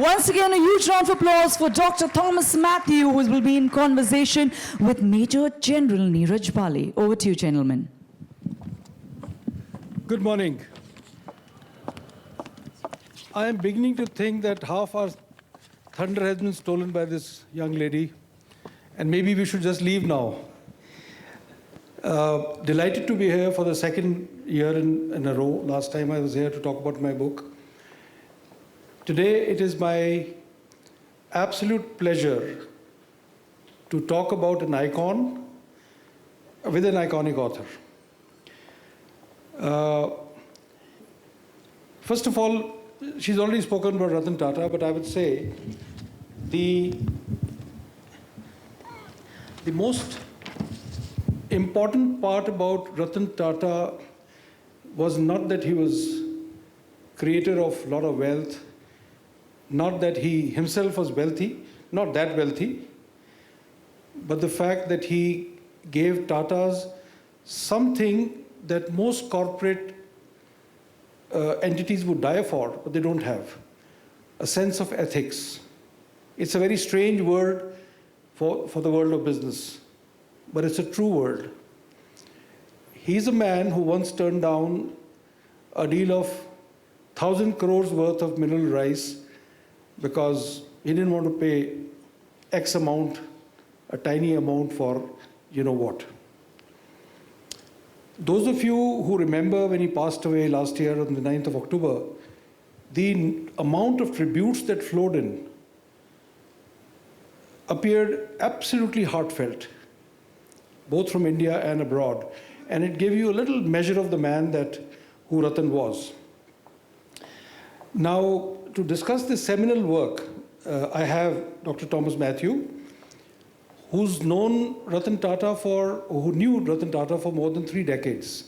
Once again, a huge round of applause for Dr. Thomas Mathew, who will be in conversation with Major General Neeraj Bali. Over to you, gentlemen. Good morning. I am beginning to think that half our thunder has been stolen by this young lady, and maybe we should just leave now. Delighted to be here for the second year in a row. Last time I was here to talk about my book. Today it is my absolute pleasure to talk about an icon with an iconic author. First of all, she's already spoken about Ratan Tata, but I would say the most important part about Ratan Tata was not that he was creator of a lot of wealth, not that he himself was wealthy, not that wealthy, but the fact that he gave Tatas something that most corporate entities would die for, but they don't have: a sense of ethics. It's a very strange word for the world of business, but it's a true word. He's a man who once turned down a deal of 1,000 crores worth of mineral rice because he didn't want to pay X amount, a tiny amount for you know what. Those of you who remember when he passed away last year on the 9th of October, the amount of tributes that flowed in appeared absolutely heartfelt, both from India and abroad. And it gave you a little measure of the man who Ratan was. Now, to discuss this seminal work, I have Dr. Thomas Mathew, who knew Ratan Tata for more than 3 decades,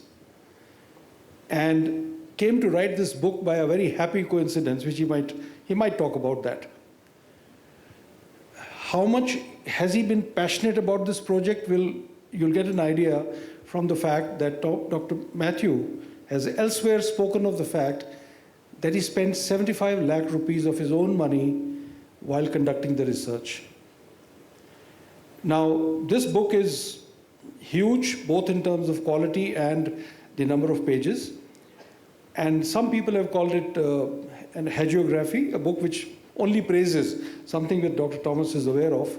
and came to write this book by a very happy coincidence, which he might talk about that. How much has he been passionate about this project? You'll get an idea from the fact that Dr. Mathew has elsewhere spoken of the fact that he spent 75 lakh rupees of his own money while conducting the research. This book is huge, both in terms of quality and the number of pages. And some people have called it an hagiography, a book which only praises something that Dr. Thomas is aware of.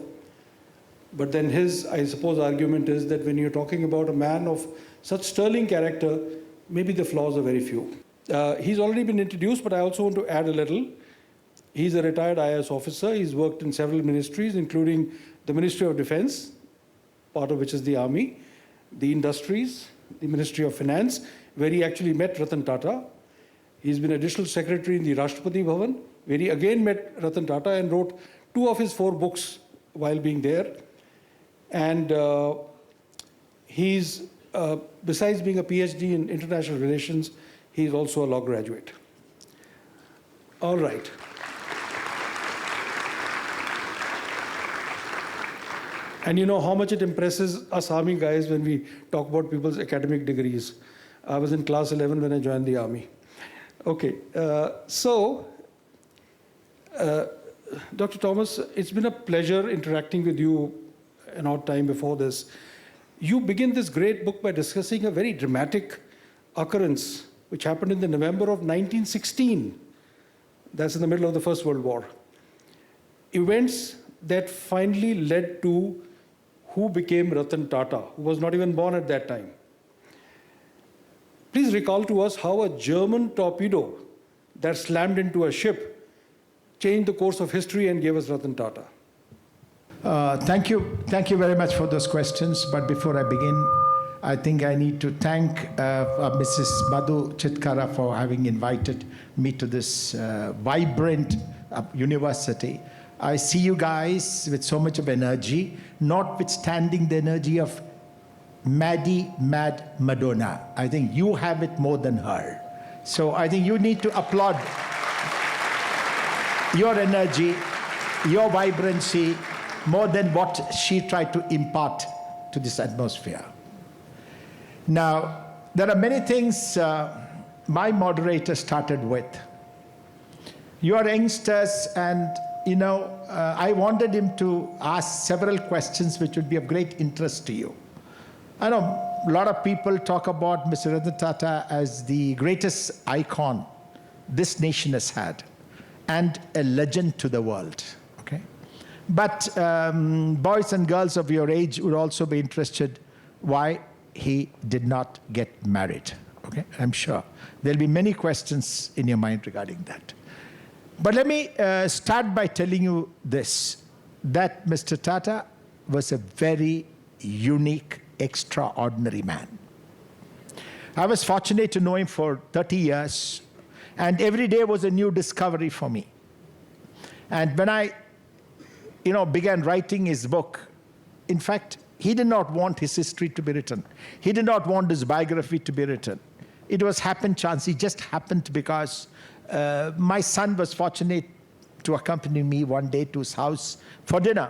But then his, I suppose, argument is that when you're talking about a man of such sterling character, maybe the flaws are very few. He's already been introduced, but I also want to add a little. He's a retired IAS officer. He's worked in several ministries, including the Ministry of Defense, part of which is the Army, the Industries, the Ministry of Finance, where he actually met Ratan Tata. He's been additional secretary in the Rashtrapati Bhavan, where he again met Ratan Tata and wrote 2 of his 4 books while being there. And he's, besides being a PhD in international relations, he's also a law graduate. All right. And you know how much it impresses us army guys when we talk about people's academic degrees. I was in class 11 when I joined the army. Okay, Dr. Thomas, it's been a pleasure interacting with you an odd time before this. You begin this great book by discussing a very dramatic occurrence which happened in the November of 1916. That's in the middle of the First World War. Events that finally led to who became Ratan Tata, who was not even born at that time. Please recall to us how a German torpedo that slammed into a ship changed the course of history and gave us Ratan Tata. Thank you very much for those questions. But before I begin, I think I need to thank Mrs. Madhu Chitkara for having invited me to this vibrant university. I see you guys with so much of energy, notwithstanding the energy of Mad Madonna. I think you have it more than her. So I think you need to applaud your energy, your vibrancy, more than what she tried to impart to this atmosphere. Now, there are many things my moderator started with. You are youngsters, and I wanted him to ask several questions which would be of great interest to you. I know a lot of people talk about Mr. Ratan Tata as the greatest icon this nation has had and a legend to the world. Okay, but boys and girls of your age would also be interested why he did not get married. Okay, I'm sure there'll be many questions in your mind regarding that. But let me start by telling you this, that Mr. Tata was a very unique, extraordinary man. I was fortunate to know him for 30 years, and every day was a new discovery for me. And when I began writing his book, in fact, he did not want his history to be written. He did not want his biography to be written. It was happen chance. It just happened because my son was fortunate to accompany me one day to his house for dinner.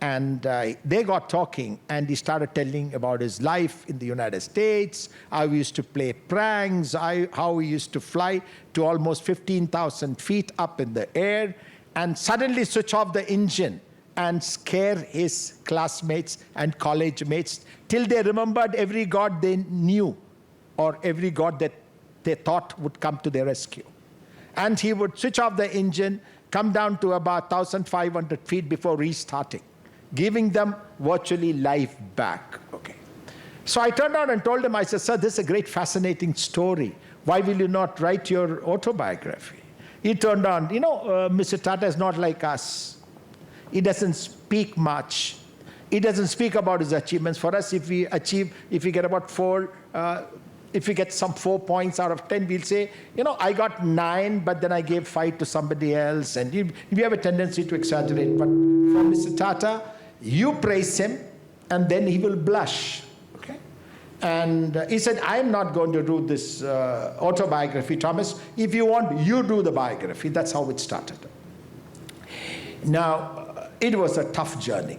And they got talking, and he started telling about his life in the United States, how he used to play pranks, how he used to fly to almost 15,000 feet up in the air, and suddenly switch off the engine and scare his classmates and college mates till they remembered every god they knew or every god that they thought would come to their rescue. And he would switch off the engine, come down to about 1,500 feet before restarting, giving them virtually life back. Okay. So I turned around and told him, I said, sir, this is a great fascinating story. Why will you not write your autobiography? He turned on, Mr. Tata is not like us. He doesn't speak much. He doesn't speak about his achievements. For us, if we get about if we get some 4 points out of 10, we'll say, I got 9, but then I gave 5 to somebody else. And we have a tendency to exaggerate. But for Mr. Tata, you praise him, and then he will blush. Okay? And he said, I'm not going to do this autobiography, Thomas. If you want, you do the biography. That's how it started. Now, it was a tough journey.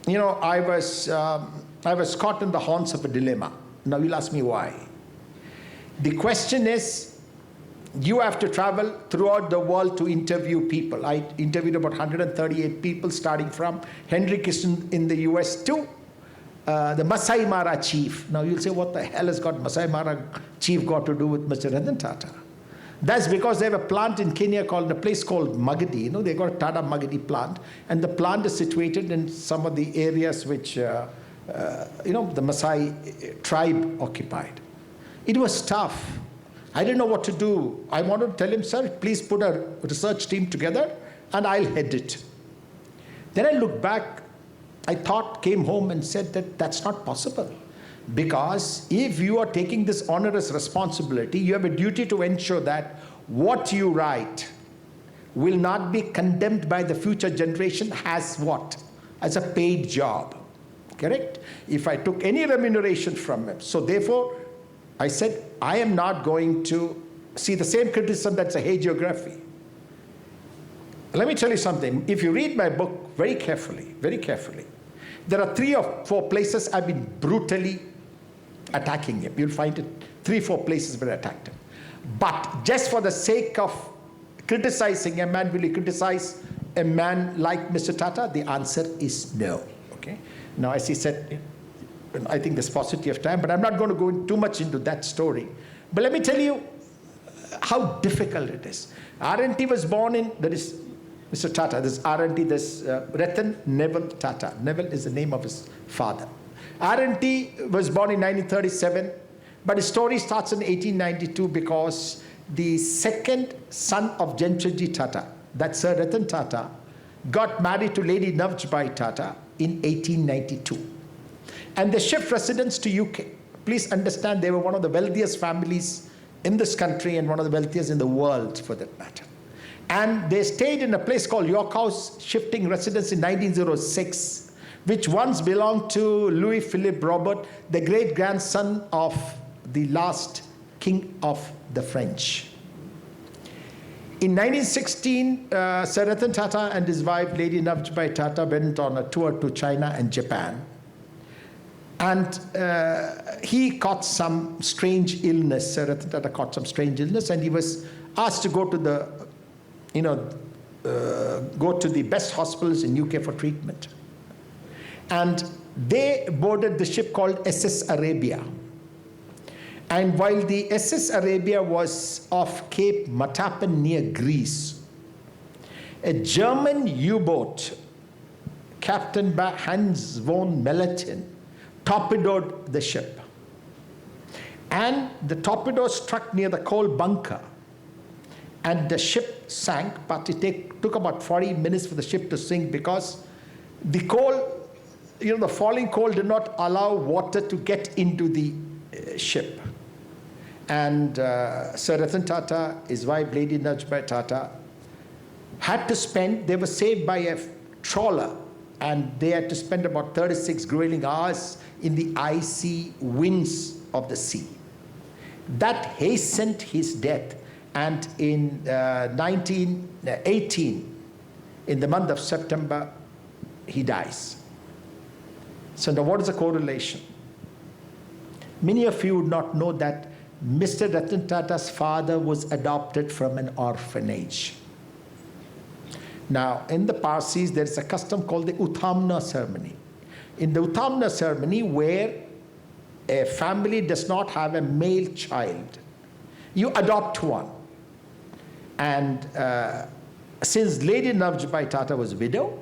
I was caught in the haunts of a dilemma. Now you'll ask me why. The question is, you have to travel throughout the world to interview people. I interviewed about 138 people, starting from Henry Kissinger in the US to the Masai Mara chief. Now you'll say, what the hell has got Masai Mara chief got to do with Mr. Ratan Tata? That's because they have a plant in Kenya called a place called Magadi. They got a Tata Magadi plant, and the plant is situated in some of the areas which the Maasai tribe occupied. It was tough. I didn't know what to do. I wanted to tell him, sir, please put a research team together and I'll head it. Then I looked back, came home and said that that's not possible. Because if you are taking this onerous responsibility, you have a duty to ensure that what you write will not be condemned by the future generation as what? As a paid job. Correct? If I took any remuneration from him. So therefore, I said, I am not going to see the same criticism that's a hagiography. Let me tell you something. If you read my book very carefully, there are 3 or 4 places I've been brutally attacking him. You'll find it 3 or 4 places where I attacked him. But just for the sake of criticizing a man, will you criticize a man like Mr. Tata? The answer is no. Okay. Now, as he said, I think there's paucity of time, but I'm not going to go too much into that story. But let me tell you how difficult it is. RNT was born in, that is Mr. Tata, this RNT, this Ratan Neville Tata. Neville is the name of his father. RNT was born in 1937, but his story starts in 1892 because the second son of Jamshedji Tata, that's Sir Ratan Tata, got married to Lady Neeraj Tata in 1892. And they shift residence to UK. Please understand, they were one of the wealthiest families in this country and one of the wealthiest in the world, for that matter. And they stayed in a place called York House, shifting residence in 1906, which once belonged to Louis Philippe Robert, the great-grandson of the last king of the French. In 1916, Sir Ratan Tata and his wife, Lady Neeraj Tata, went on a tour to China and Japan. And he caught some strange illness. Sir Ratan Tata caught some strange illness, and he was asked to go to the go to the best hospitals in UK for treatment. And they boarded the ship called SS Arabia. And while the SS Arabia was off Cape Matapan near Greece, a German U-boat, captained by Hans von Melletin, torpedoed the ship. And the torpedo struck near the coal bunker. And the ship sank, but it took about 40 minutes for the ship to sink because the coal, the falling coal did not allow water to get into the ship. And Sir Ratan Tata, his wife, Lady Neeraj Tata, had to spend, they were saved by a trawler, and they had to spend about 36 grueling hours in the icy winds of the sea. That hastened his death, and in 1918, in the month of September, he dies. So now what is the correlation? Many of you would not know that Mr. Ratan Tata's father was adopted from an orphanage. Now, in the Parsis, there is a custom called the Uthamna ceremony. In the Uthamna ceremony, where a family does not have a male child, you adopt one. And since Lady Neeraj Tata was widow,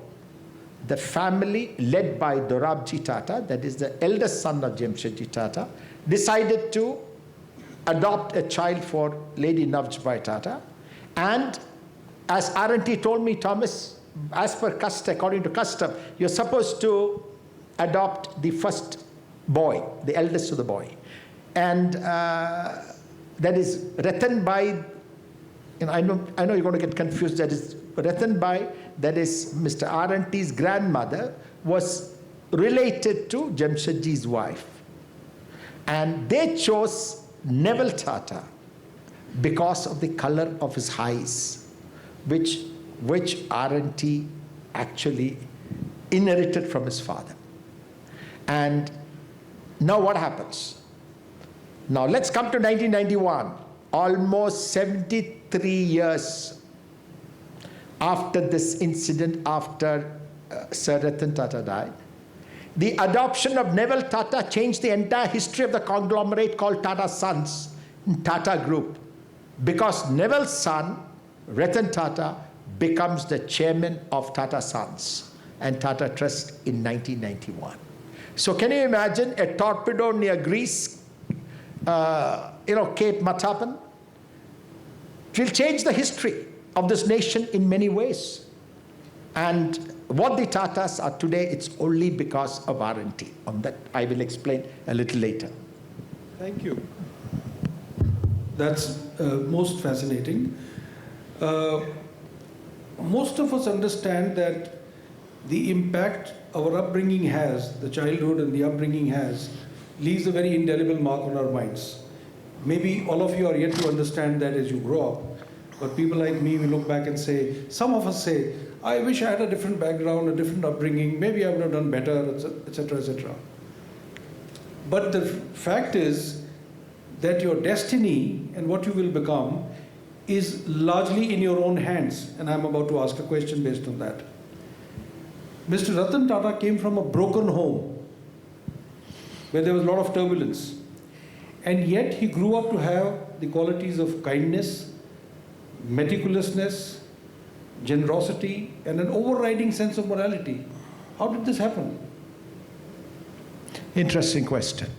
the family led by Dorabji Tata, that is the eldest son of Jamshedji Tata, decided to adopt a child for Lady Neeraj Tata. And as RNT told me, Thomas, as per custom, according to custom, you're supposed to adopt the first boy, the eldest of the boy. And that is Ratan Bai, I know you're going to get confused, that is Ratan Bai, that is Mr. RNT's grandmother, was related to Jamshedji's wife. And they chose Neville Tata because of the color of his eyes, which RNT actually inherited from his father. And now what happens? Now let's come to 1991, almost 73 years after this incident, after Sir Ratan Tata died. The adoption of Neville Tata changed the entire history of the conglomerate called Tata Sons, Tata Group, because Neville's son, Ratan Tata, becomes the chairman of Tata Sons and Tata Trust in 1991. So can you imagine a torpedo near Greece, Cape Matapan? It will change the history of this nation in many ways. And what the Tatas are today, it's only because of RNT. On that, I will explain a little later. Thank you. That's most fascinating. Most of us understand that the impact our upbringing has, the childhood and the upbringing has, leaves a very indelible mark on our minds. Maybe all of you are yet to understand that as you grow up, but people like me, we look back and say, some of us say, I wish I had a different background, a different upbringing, maybe I would have done better, etc., etc. But the fact is that your destiny and what you will become is largely in your own hands, and I'm about to ask a question based on that. Mr. Ratan Tata came from a broken home where there was a lot of turbulence, and yet he grew up to have the qualities of kindness, meticulousness, generosity, and an overriding sense of morality. How did this happen? Interesting question.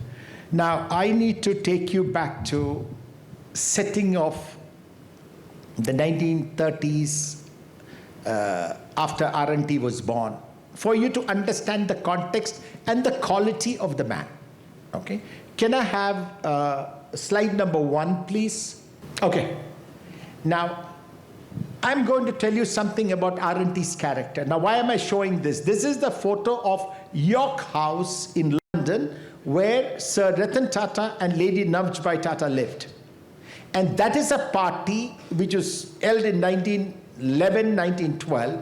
Now, I need to take you back to setting of the 1930s after RNT was born, for you to understand the context and the quality of the man. Okay? Can I have slide number 1, please? Okay. Now, I'm going to tell you something about RNT's character. Now, why am I showing this? This is the photo of York House in London, where Sir Ratan Tata and Lady Neeraj Tata lived. And that is a party which was held in 1911, 1912,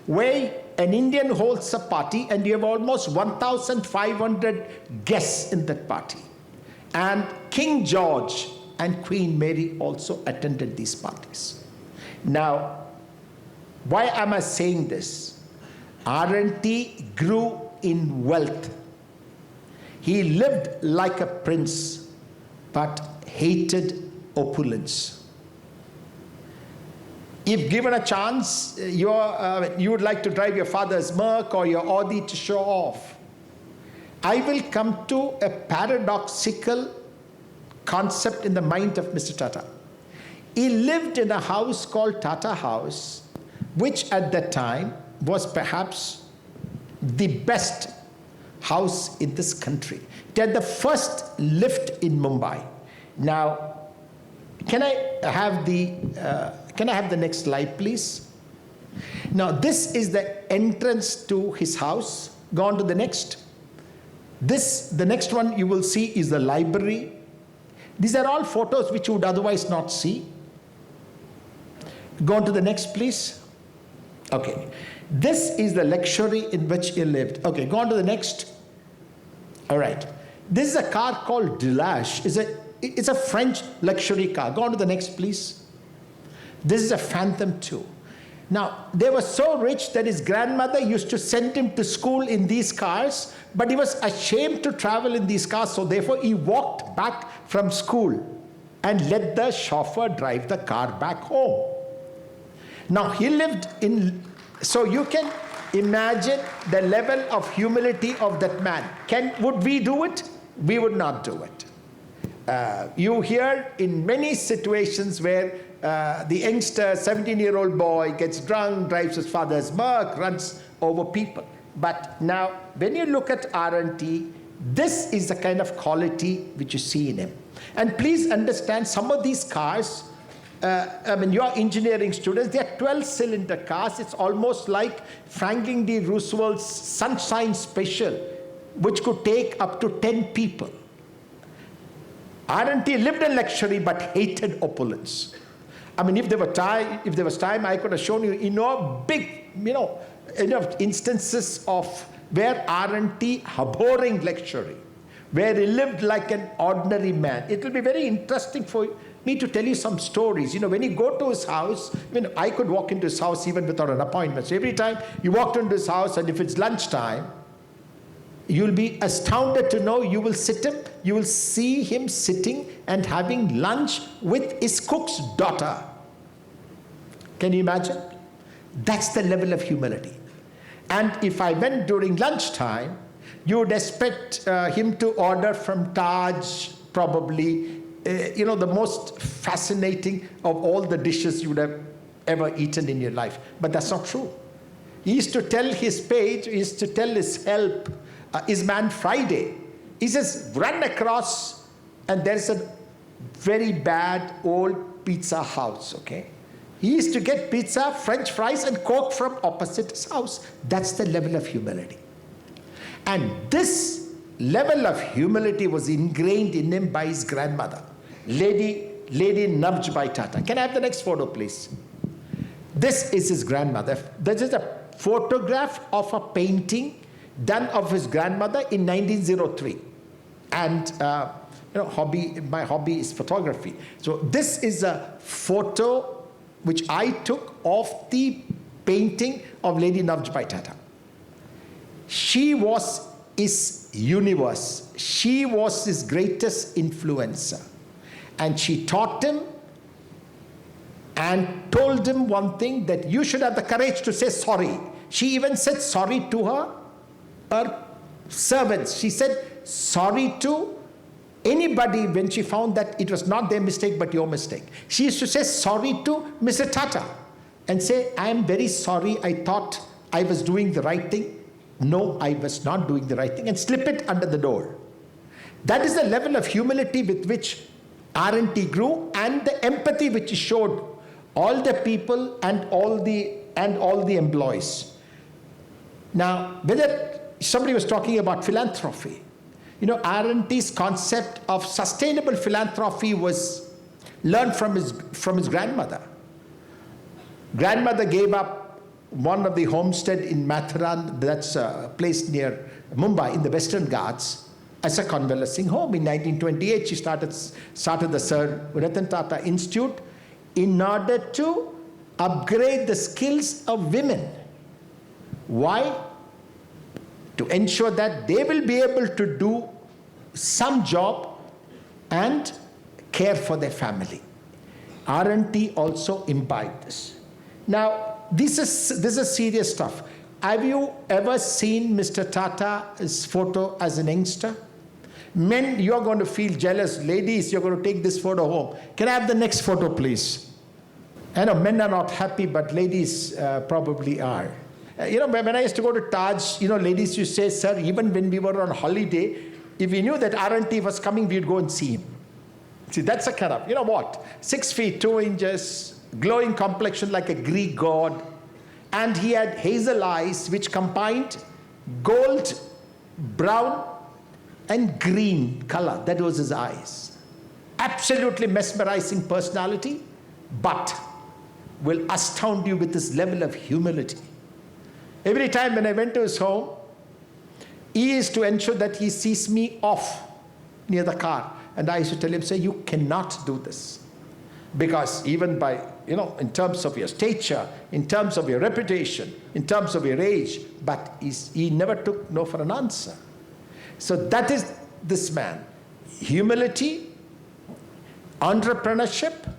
where an Indian holds a party and you have almost 1,500 guests in that party. And King George and Queen Mary also attended these parties. Now, Why am I saying this? RNT grew in wealth. He lived like a prince, but hated opulence. If given a chance, you would like to drive your father's Merc or your Audi to show off. I will come to a paradoxical concept in the mind of Mr. Tata. He lived in a house called Tata House, which at that time was perhaps the best house in this country. It had the first lift in Mumbai. Now, can I have the next slide, please? Now, this is the entrance to his house. Go on to the next. The next one you will see is the library. These are all photos which you would otherwise not see. Go on to the next, please. Okay. This is the luxury in which he lived. Okay, go on to the next. All right. This is a car called Delage. It's a French luxury car. Go on to the next, please. This is a Phantom 2. Now, they were so rich that his grandmother used to send him to school in these cars, but he was ashamed to travel in these cars, so therefore he walked back from school and let the chauffeur drive the car back home. Now, he lived in, so you can imagine the level of humility of that man. Would we do it? We would not do it. You hear in many situations where the youngster, 17-year-old boy, gets drunk, drives his father's Merc, runs over people. But now, when you look at RNT, this is the kind of quality which you see in him. And please understand, some of these cars, your engineering students, they are 12-cylinder cars. It's almost like Franklin D. Roosevelt's Sunshine Special, which could take up to 10 people. RNT lived in luxury but hated opulence. I mean, if there was time, I could have shown you, big, instances of where RNT abhorring luxury, where he lived like an ordinary man. It will be very interesting for me to tell you some stories. When you go to his house, I could walk into his house even without an appointment. So every time you walked into his house, and if it's lunchtime, you'll be astounded to know you will see him sitting and having lunch with his cook's daughter. Can you imagine? That's the level of humility. And if I went during lunchtime, you would expect him to order from Taj, probably, the most fascinating of all the dishes you would have ever eaten in your life. But that's not true. He used to tell his page, he used to tell his help, his man Friday, he says, run across, and there's a very bad old pizza house, okay? He used to get pizza, French fries, and Coke from opposite his house. That's the level of humility. And this level of humility was ingrained in him by his grandmother, Lady Neeraj Bali Tata. Can I have the next photo, please? This is his grandmother. This is a photograph of a painting done of his grandmother in 1903. And my hobby is photography. So this is a photo which I took of the painting of Lady Neeraj Bali Tata. She was his universe. She was his greatest influencer. And she taught him and told him one thing, that you should have the courage to say sorry. She even said sorry to her servants. She said sorry to anybody when she found that it was not their mistake but your mistake. She used to say sorry to Mr. Tata and say, I am very sorry, I thought I was doing the right thing. No, I was not doing the right thing, and slip it under the door. That is the level of humility with which RNT grew, and the empathy which he showed all the people and all the employees. Now, whether somebody was talking about philanthropy, RNT's concept of sustainable philanthropy was learned from his grandmother. Grandmother gave up one of the homestead in Mathew, that's a place near Mumbai in the Western Ghats, as a convalescing home. In 1928, she started the Sir Ratan Tata Institute in order to upgrade the skills of women. Why? To ensure that they will be able to do some job and care for their family. R&T also imbibed this. Now, this is serious stuff. Have you ever seen Mr. Tata's photo as an youngster? Men, you're going to feel jealous. Ladies, you're going to take this photo home. Can I have the next photo, please? I know men are not happy, but ladies probably are. When I used to go to Taj, ladies used to say, sir, even when we were on holiday, if we knew that R&T was coming, we'd go and see him. See, that's a kind of, 6 feet 2 inches, glowing complexion like a Greek god. And he had hazel eyes which combined gold, brown, and green color. That was his eyes. Absolutely mesmerizing personality, but will astound you with this level of humility. Every time when I went to his home, he is to ensure that he sees me off near the car. And I used to tell him, say, you cannot do this. Because even by, in terms of your stature, in terms of your reputation, in terms of your age, but he never took no for an answer. So that is this man. Humility, entrepreneurship,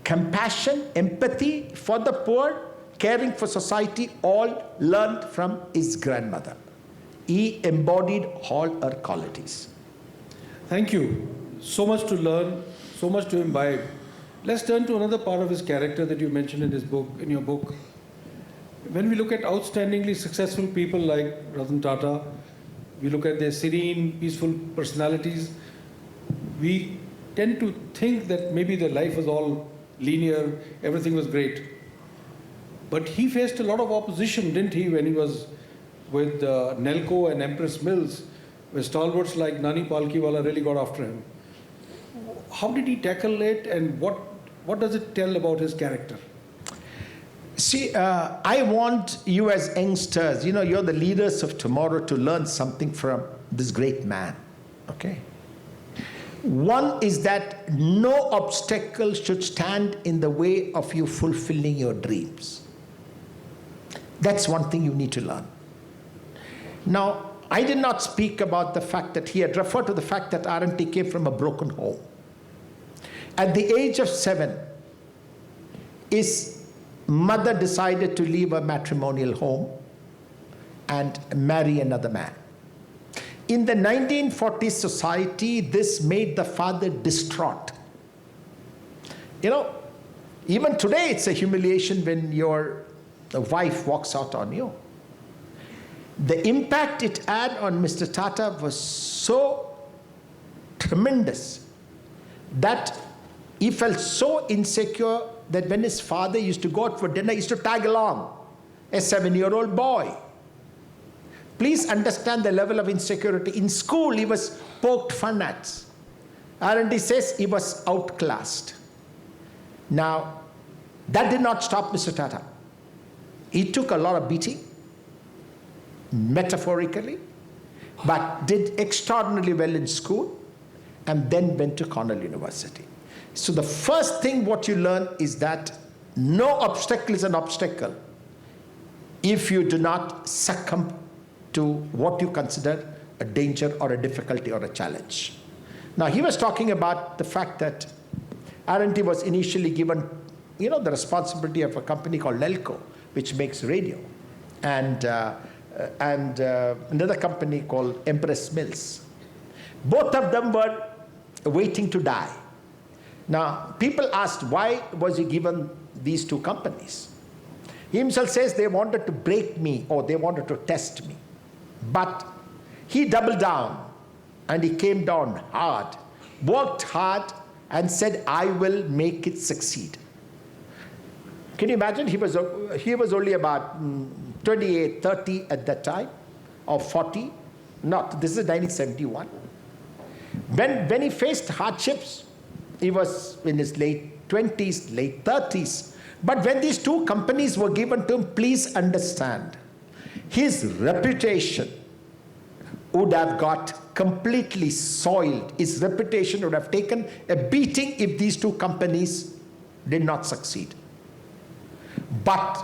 compassion, empathy for the poor, caring for society, all learned from his grandmother. He embodied all her qualities. Thank you. So much to learn, so much to imbibe. Let's turn to another part of his character that you mentioned in your book. When we look at outstandingly successful people like Ratan Tata, we look at their serene, peaceful personalities, we tend to think that maybe their life was all linear, everything was great. But he faced a lot of opposition, didn't he, when he was with Nelco and Empress Mills, where stalwarts like Nani Palkiwala really got after him. How did he tackle it, and what does it tell about his character? See, I want you as youngsters, you're the leaders of tomorrow, to learn something from this great man, okay? One is that no obstacle should stand in the way of you fulfilling your dreams. That's one thing you need to learn. Now, I did not speak about the fact that he had referred to the fact that R&T came from a broken home. At the age of 7, his mother decided to leave her matrimonial home and marry another man. In the 1940s society, this made the father distraught. Even today it's a humiliation when your wife walks out on you. The impact it had on Mr. Tata was so tremendous that he felt so insecure that when his father used to go out for dinner, he used to tag along, a 7-year-old boy. Please understand the level of insecurity. In school, he was poked fun at. R&D says he was outclassed. Now, that did not stop Mr. Tata. He took a lot of beating, metaphorically, but did extraordinarily well in school, and then went to Cornell University. So the first thing what you learn is that no obstacle is an obstacle if you do not succumb to what you consider a danger or a difficulty or a challenge. Now, he was talking about the fact that R&T was initially given, the responsibility of a company called Nelco, which makes radio, and another company called Empress Mills. Both of them were waiting to die. Now, people asked, why was he given these two companies? He himself says they wanted to break me, or they wanted to test me. But he doubled down, and he came down hard, worked hard, and said, I will make it succeed. Can you imagine? He was only about 28, 30 at that time, or 40. Not, this is 1971. When he faced hardships, he was in his late 20s, late 30s. But when these two companies were given to him, please understand, his reputation would have got completely soiled. His reputation would have taken a beating if these two companies did not succeed. but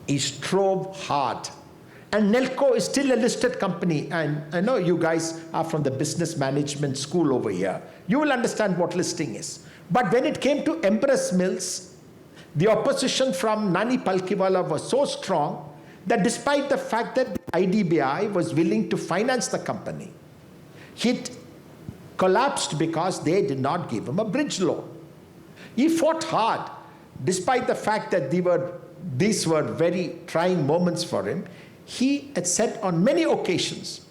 he strove hard. And Nelco is still a listed company, and I know you guys are from the business management school over here. You will understand what listing is. But when it came to Empress Mills, the opposition from Nani Palkiwala was so strong that despite the fact that the IDBI was willing to finance the company, it collapsed because they did not give him a bridge loan. He fought hard, despite the fact that these were very trying moments for him. He had said on many occasions,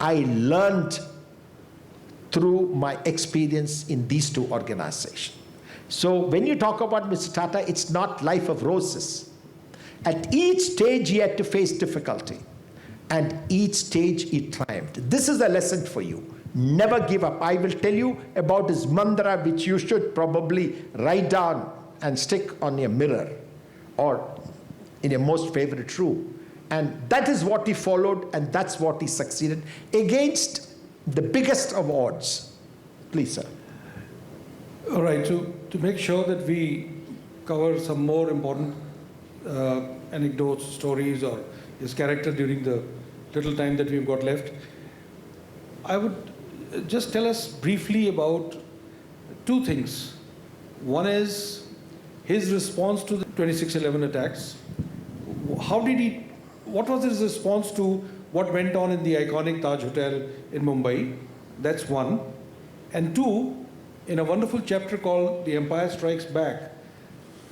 I learned through my experience in these two organizations. So when you talk about Mr. Tata, it's not life of roses. At each stage he had to face difficulty, and each stage he triumphed. This is a lesson for you. Never give up. I will tell you about his mantra, which you should probably write down and stick on your mirror or in your most favorite room. And that is what he followed, and that's what he succeeded against the biggest of odds. Please, sir. All right, so to make sure that we cover some more important anecdotes, stories, or his character during the little time that we've got left, I would just tell us briefly about two things. One is his response to the 26/11 attacks. What was his response to what went on in the iconic Taj Hotel in Mumbai? That's one. And two, in a wonderful chapter called The Empire Strikes Back,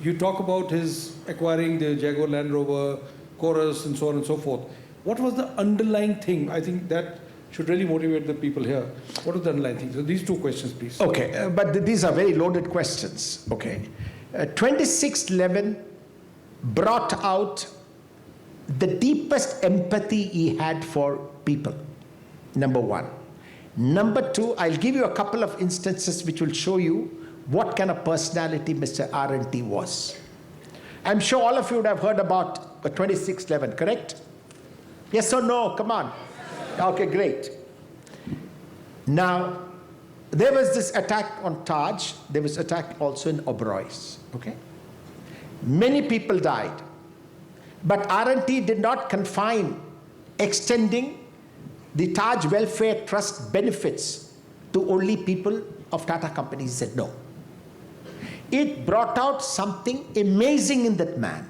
you talk about his acquiring the Jaguar Land Rover, Chorus, and so on and so forth. What was the underlying thing? I think that should really motivate the people here. What was the underlying thing? So these two questions, please. Okay, but these are very loaded questions. Okay. 26/11 brought out the deepest empathy he had for people, number one. Number two, I'll give you a couple of instances which will show you what kind of personality Mr. R&T was. I'm sure all of you would have heard about 26/11, correct? Yes or no? Come on. Okay, great. Now, there was this attack on Taj. There was attack also in Oberoi's. Okay? Many people died. But R&T did not confine extending the Taj Welfare Trust benefits to only people of Tata companies. He said no. It brought out something amazing in that man.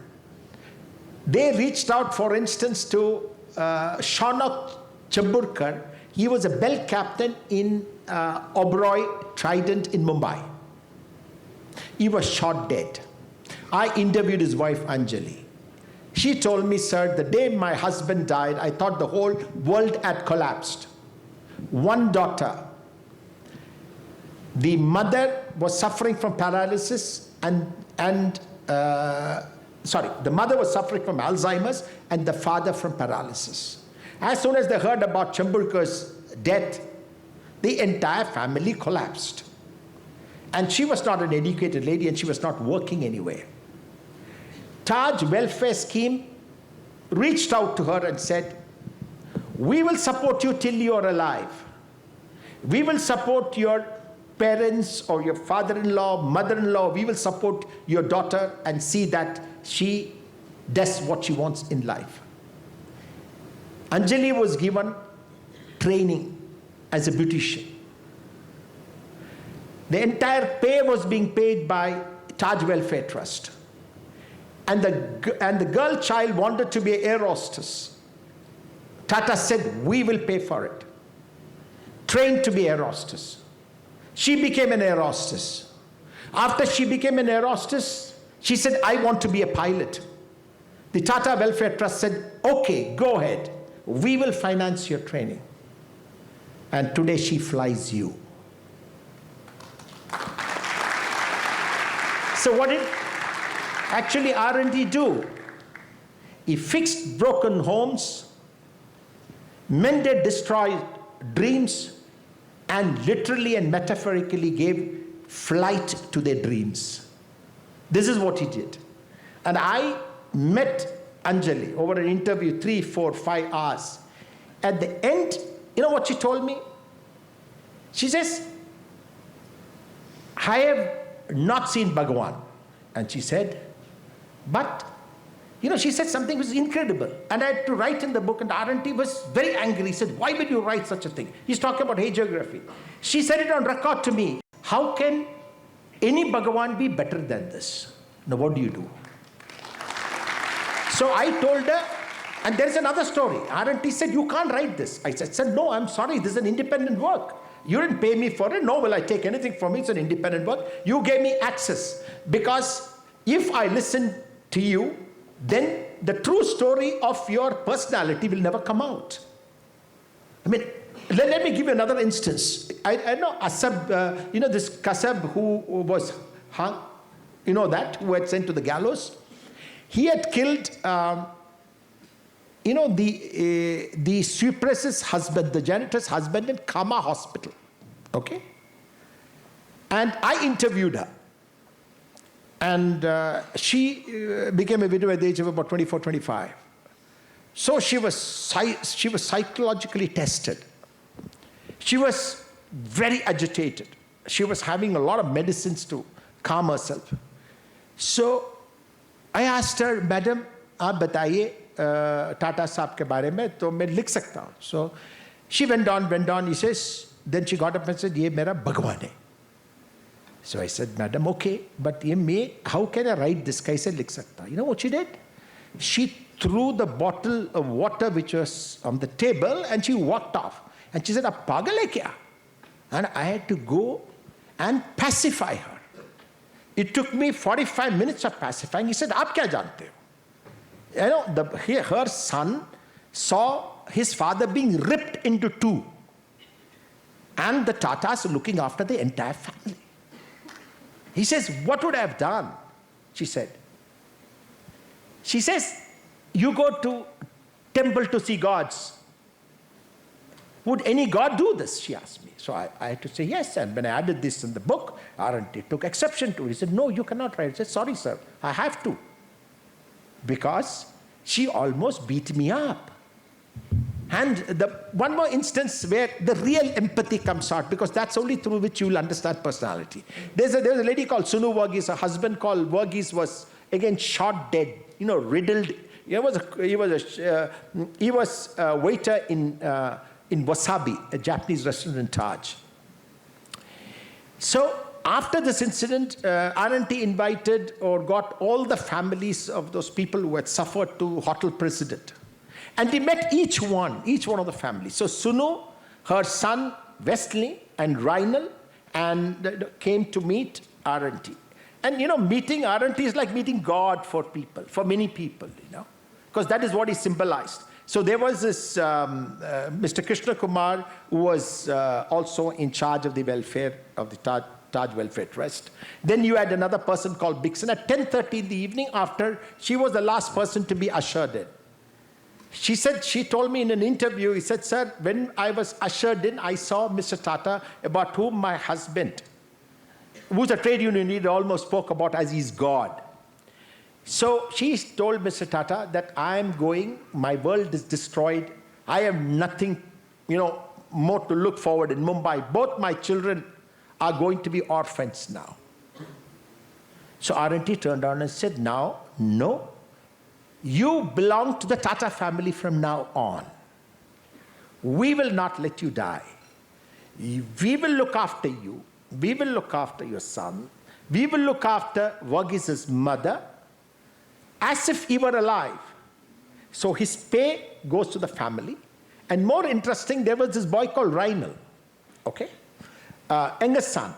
They reached out, for instance, to Shaunak Chamburkar. He was a bell captain in Oberoi Trident in Mumbai. He was shot dead. I interviewed his wife Anjali. She told me, sir, the day my husband died, I thought the whole world had collapsed. One daughter, the mother was suffering from paralysis the mother was suffering from Alzheimer's and the father from paralysis. As soon as they heard about Chamburkar's death, the entire family collapsed. And she was not an educated lady, and she was not working anywhere. Taj Welfare Scheme reached out to her and said, we will support you till you are alive. We will support your parents or your father-in-law, mother-in-law. We will support your daughter and see that she does what she wants in life. Anjali was given training as a beautician. The entire pay was being paid by Taj Welfare Trust. And the girl child wanted to be an air hostess. Tata said, we will pay for it. Trained to be air hostess. She became an air hostess. After she became an air hostess, she said, I want to be a pilot. The Tata Welfare Trust said, okay, go ahead. We will finance your training. And today she flies you. So what did actually R&D do? He fixed broken homes, mended destroyed dreams, and literally and metaphorically gave flight to their dreams. This is what he did. And I met Anjali over an interview, 3, 4, 5 hours. At the end, you know what she told me? She says, I have not seen Bhagwan. And she said, But, she said something which was incredible. And I had to write in the book, and R&T was very angry. He said, why would you write such a thing? He's talking about hagiography. She said it on record to me. How can any Bhagavan be better than this? Now, what do you do? So I told her, and there's another story. R&T said, you can't write this. I said, no, I'm sorry, this is an independent work. You didn't pay me for it, nor will I take anything from it. It's an independent work. You gave me access. Because if I listen to you, then the true story of your personality will never come out. I mean, let me give you another instance. I know Asab, this Kasab who was hung, who had sent to the gallows. He had killed, the sweepress's husband, the janitor's husband in Kama Hospital. Okay? And I interviewed her. And she became a widow at the age of about 24, 25. So she was psychologically tested. She was very agitated. She was having a lot of medicines to calm herself. So I asked her, Madam, आप बताइए Tata साहब के बारे में तो मैं लिख सकता हूँ. So she went on. He says, then she got up and said, ये मेरा भगवान है. So I said, Madam, okay, but how can I write this? Kaise likh sakta? You know what she did? She threw the bottle of water which was on the table and she walked off. And she said, Aap pagal hai kya? And I had to go and pacify her. It took me 45 minutes of pacifying. He said, Aap kya jante ho? Her son saw his father being ripped into two. And the Tatas looking after the entire family. He says, what would I have done? She said. She says, you go to temple to see gods. Would any god do this? She asked me. So I had to say yes. And when I added this in the book, R&T took exception to it. He said, no, you cannot write. I said, sorry, sir, I have to. Because she almost beat me up. And one more instance where the real empathy comes out, because that's only through which you will understand personality. There's a lady called Sunu Verghese. Her husband called Verghese was again shot dead, riddled. He was a waiter in Wasabi, a Japanese restaurant in Taj. So after this incident, R&T invited or got all the families of those people who had suffered to Hotel President. And he met each one of the families. So Sunu, her son Wesley, and Reinal, and came to meet R&T. And meeting R&T is like meeting God for people, for many people, because that is what he symbolized. So there was this Mr. Krishna Kumar, who was also in charge of the welfare of the Taj Welfare Trust. Then you had another person called Bixen. At 10:30 in the evening, after she was the last person to be ushered in. She told me in an interview, he said, sir, when I was ushered in, I saw Mr. Tata, about whom my husband, who's a trade union leader, almost spoke about as his God. So she told Mr. Tata that I am going, my world is destroyed, I have nothing, more to look forward in Mumbai. Both my children are going to be orphans now. So R&T turned around and said, now, no. You belong to the Tata family from now on. We will not let you die. We will look after you. We will look after your son. We will look after Verghese's mother as if he were alive. So his pay goes to the family. And more interesting, there was this boy called Reinal, okay? Youngest son.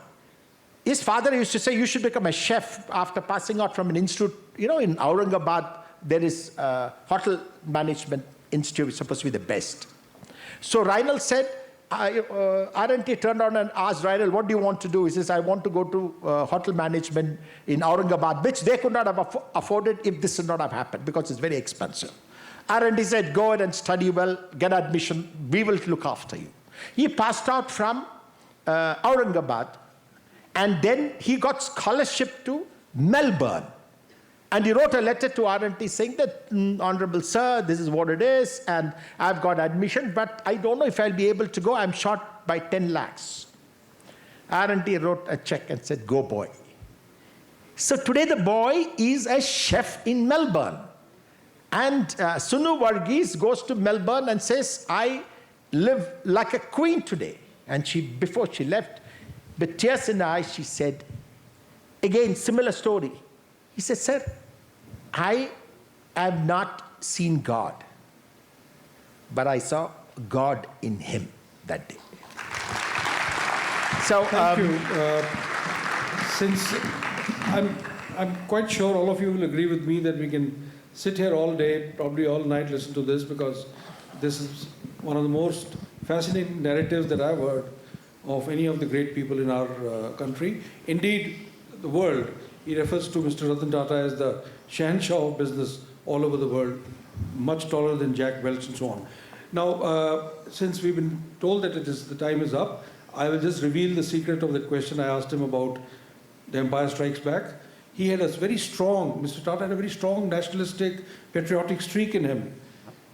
His father used to say, you should become a chef after passing out from an institute. In Aurangabad, there is a hotel management institute, which is supposed to be the best. So Reinal said, R&T turned around and asked Reinal, what do you want to do? He says, I want to go to hotel management in Aurangabad, which they could not have afforded if this would not have happened, because it's very expensive. R&T said, go ahead and study well, get admission, we will look after you. He passed out from Aurangabad, and then he got scholarship to Melbourne. And he wrote a letter to R&T saying that, Honorable Sir, this is what it is, and I've got admission, but I don't know if I'll be able to go. I'm short by 10 lakhs. R&T wrote a check and said, go boy. So today the boy is a chef in Melbourne. And Sunu Varghese goes to Melbourne and says, I live like a queen today. And before she left, with tears in her eyes, she said, again, similar story. He said, sir, I have not seen God, but I saw God in him that day. So, Thank you. Since I'm quite sure all of you will agree with me that we can sit here all day, probably all night, listen to this, because this is one of the most fascinating narratives that I've heard of any of the great people in our country. Indeed, the world. He refers to Mr. Ratan Tata as the Shahanshah of business all over the world, much taller than Jack Welch and so on. Now, since we've been told that the time is up, I will just reveal the secret of that question I asked him about The Empire Strikes Back. He had a very strong, Mr. Tata had a very strong nationalistic, patriotic streak in him.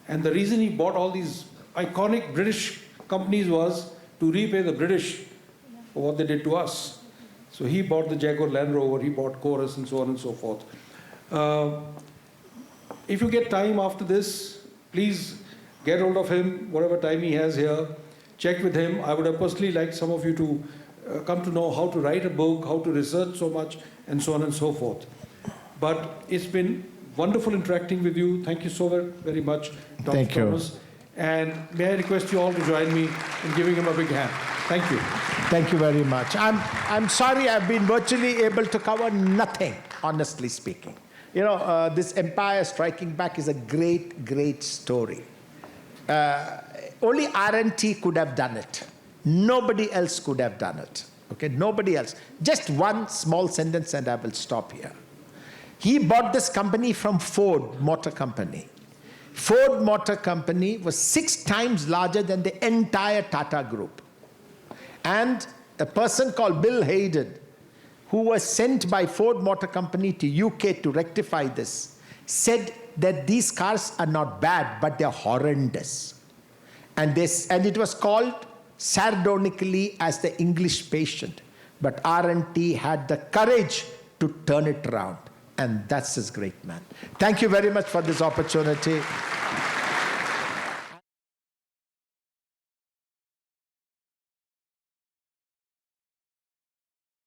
And the reason he bought all these iconic British companies was to repay the British for what they did to us. So he bought the Jaguar Land Rover, he bought Chorus, and so on and so forth. If you get time after this, please get hold of him, whatever time he has here. Check with him. I would have personally liked some of you to come to know how to write a book, how to research so much, and so on and so forth. But it's been wonderful interacting with you. Thank you so very much, Dr. Thank you. Thomas. And may I request you all to join me in giving him a big hand. Thank you. Thank you very much. I'm sorry I've been virtually able to cover nothing, honestly speaking. You know, this Empire Striking Back is a great, great story. Only RNT could have done it. Nobody else could have done it. Okay, nobody else. Just one small sentence and I will stop here. He bought this company from Ford Motor Company. Ford Motor Company was 6 times larger than the entire Tata Group. And a person called Bill Hayden, who was sent by Ford Motor Company to UK to rectify this, said that these cars are not bad, but they're horrendous. And it was called sardonically as the English patient. But R&T had the courage to turn it around. And that's his great man. Thank you very much for this opportunity.